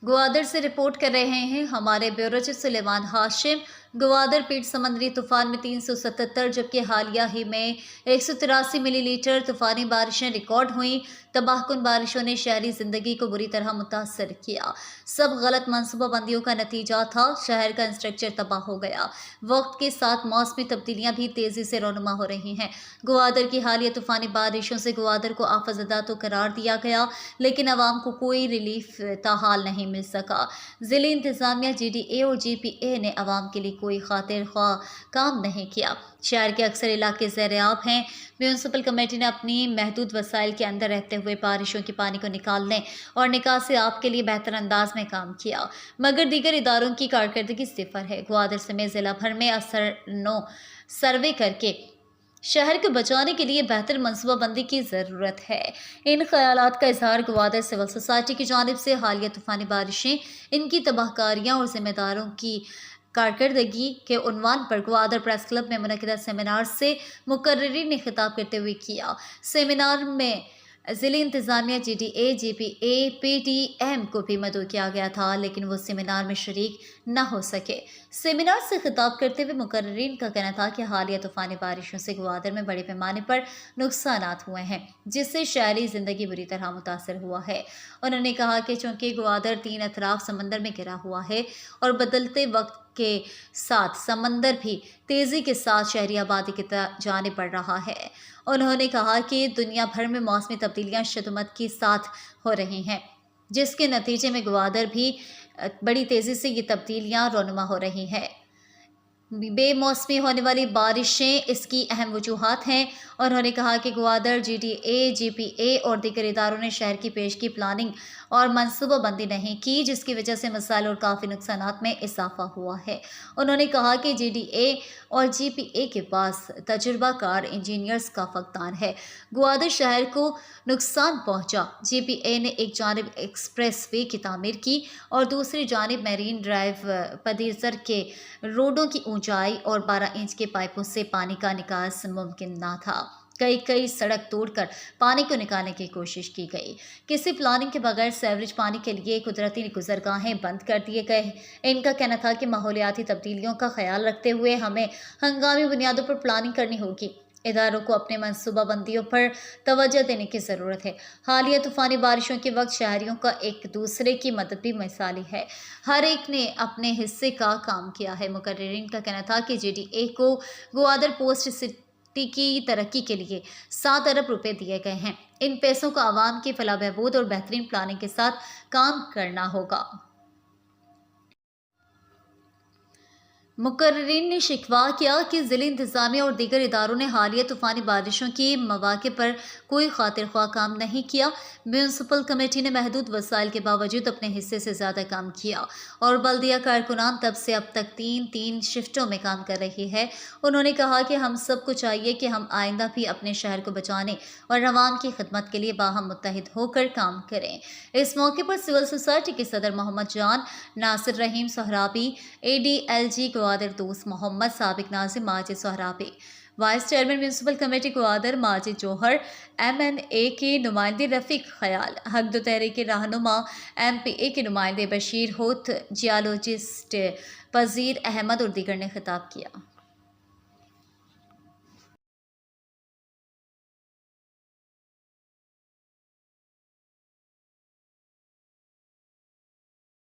گوادر سے رپورٹ کر رہے ہیں ہمارے بیورو چیف سلیمان ہاشم۔ گوادر پیٹ سمندری طوفان میں 377 جبکہ حالیہ ہی میں 183 ملی لیٹر طوفانی بارشیں ریکارڈ ہوئیں۔ تباہ کن بارشوں نے شہری زندگی کو بری طرح متاثر کیا۔ سب غلط منصوبہ بندیوں کا نتیجہ تھا۔ شہر کا انفراسٹرکچر تباہ ہو گیا۔ وقت کے ساتھ موسمی تبدیلیاں بھی تیزی سے رونما ہو رہی ہیں۔ گوادر کی حالیہ طوفانی بارشوں سے گوادر کو آفت زدہ تو قرار دیا گیا، لیکن عوام کو کوئی ریلیف تاحال نہیں مل سکا۔ ضلعی انتظامیہ GDA اور GPA نے عوام کے لیے کوئی خاطر خواہ کام نہیں کیا۔ شہر کے اکثر علاقے زیر آب ہیں۔ میونسپل کمیٹی نے اپنی محدود وسائل کے اندر رہتے ہوئے بارشوں کے پانی کو نکالنے اور نکاسی آب کے لیے بہتر انداز میں کام کیا، مگر دیگر اداروں کی کارکردگی صفر ہے۔ گوادر سمیت ضلع بھر میں سروے کر کے شہر کو بچانے کے لیے بہتر منصوبہ بندی کی ضرورت ہے۔ ان خیالات کا اظہار گوادر سول سوسائٹی کی جانب سے حالیہ طوفانی بارشیں، ان کی تباہ کاریاں اور ذمہ داروں کی کارکردگی کے عنوان پر گوادر پریس کلب میں منعقدہ سیمینار سے مقررین نے خطاب کرتے ہوئے کیا۔ سیمینار میں ضلعی انتظامیہ GDA، GPA، PTM کو بھی مدعو کیا گیا تھا، لیکن وہ سیمینار میں شریک نہ ہو سکے۔ سیمینار سے خطاب کرتے ہوئے مقررین کا کہنا تھا کہ حالیہ طوفانی بارشوں سے گوادر میں بڑے پیمانے پر نقصانات ہوئے ہیں، جس سے شہری زندگی بری طرح متاثر ہوا ہے۔ انہوں نے کہا کہ چونکہ گوادر 3 اطراف سمندر میں گھرا ہوا ہے اور بدلتے وقت کے ساتھ سمندر بھی تیزی کے ساتھ شہری آبادی کی جانب بڑھ رہا ہے۔ انہوں نے کہا کہ دنیا بھر میں موسمی تبدیلیاں شدت کے ساتھ ہو رہی ہیں، جس کے نتیجے میں گوادر بھی بڑی تیزی سے یہ تبدیلیاں رونما ہو رہی ہیں۔ بے موسمی ہونے والی بارشیں اس کی اہم وجوہات ہیں۔ انہوں نے کہا کہ گوادر GDA، GPA اور دیگر اداروں نے شہر کی پیشگی پلاننگ اور منصوبہ بندی نہیں کی، جس کی وجہ سے مسائل اور کافی نقصانات میں اضافہ ہوا ہے۔ انہوں نے کہا کہ GDA اور GPA کے پاس تجربہ کار انجینئرز کا فقدان ہے۔ گوادر شہر کو نقصان پہنچا۔ GPA نے ایک جانب ایکسپریس وے کی تعمیر کی اور دوسری جانب میرین ڈرائیو پدیزر کے روڈوں کی اونچائی اور 12 انچ کے پائپوں سے پانی کا نکاس ممکن نہ تھا۔ کئی سڑک توڑ کر پانی کو نکالنے کی کوشش کی گئی۔ کسی پلاننگ کے بغیر سیوریج پانی کے لیے قدرتی گزرگاہیں بند کر دیے گئے۔ ان کا کہنا تھا کہ ماحولیاتی تبدیلیوں کا خیال رکھتے ہوئے ہمیں ہنگامی بنیادوں پر پلاننگ کرنی ہوگی۔ اداروں کو اپنے منصوبہ بندیوں پر توجہ دینے کی ضرورت ہے۔ حالیہ طوفانی بارشوں کے وقت شہریوں کا ایک دوسرے کی مدد بھی مثالی ہے۔ ہر ایک نے اپنے حصے کا کام کیا ہے۔ مقررین کا کہنا تھا کہ GDA کو گوادر پوسٹ سٹی کی ترقی کے لیے 7 ارب روپے دیے گئے ہیں۔ ان پیسوں کو عوام کی فلاح بہبود اور بہترین پلاننگ کے ساتھ کام کرنا ہوگا۔ مقررین نے شکوہ کیا کہ ضلعی انتظامیہ اور دیگر اداروں نے حالیہ طوفانی بارشوں کے مواقع پر کوئی خاطر خواہ کام نہیں کیا۔ میونسپل کمیٹی نے محدود وسائل کے باوجود اپنے حصے سے زیادہ کام کیا اور بلدیہ کارکنان تب سے اب تک 3 شفٹوں میں کام کر رہی ہے۔ انہوں نے کہا کہ ہم سب کو چاہیے کہ ہم آئندہ بھی اپنے شہر کو بچانے اور عوام کی خدمت کے لیے باہم متحد ہو کر کام کریں۔ اس موقع پر سول سوسائٹی کے صدر محمد جان ناصر رحیم سہرابی، ADLG گوادر دوست محمد سابق ناظم Majid Sohrabi, vice chairman municipal committee Gwadar Majid Johar, MNA کے نمائندے رفیق خیال، حق دو تحریک رہنما MPA کے نمائندے بشیر ہوت، جیالوجسٹ پذیر احمد اور دیگر نے خطاب کیا۔